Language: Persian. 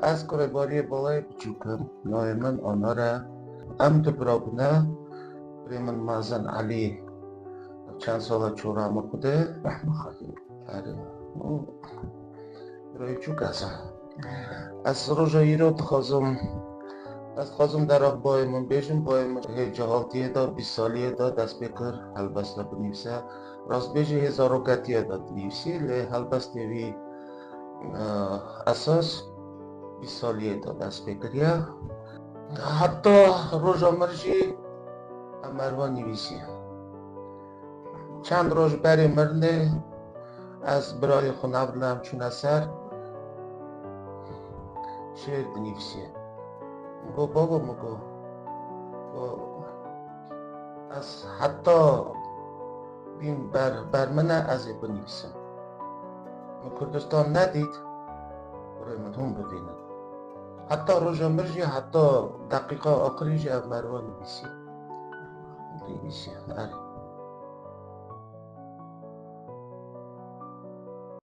از کره باری بالای بچوکم نای من آنها را ام تو برابنه برای من مازن علی چند سال چورا مکده رحمه خواهی برای چوک از روژا ایرو خواستم در بای من بیشم بای من جهالتیه دا 20 سالیه دا دست بکر هلبسته بنویسه راست بیشی هزارو گتیه دا بنویسی لی هلبسته وی اساس 20 سالیه دا دست بکریه حتی روژا مرجی مروان نویسی چند روز بری مرنه از برای خونابرلم چون اثر شعر بنویسی گو بابا مگو از حتی بین بر من از بنویسم کردستان ندید برای من هم ببینم حتی روژا مرجی حتی دقیقه آخریش مروان نویسی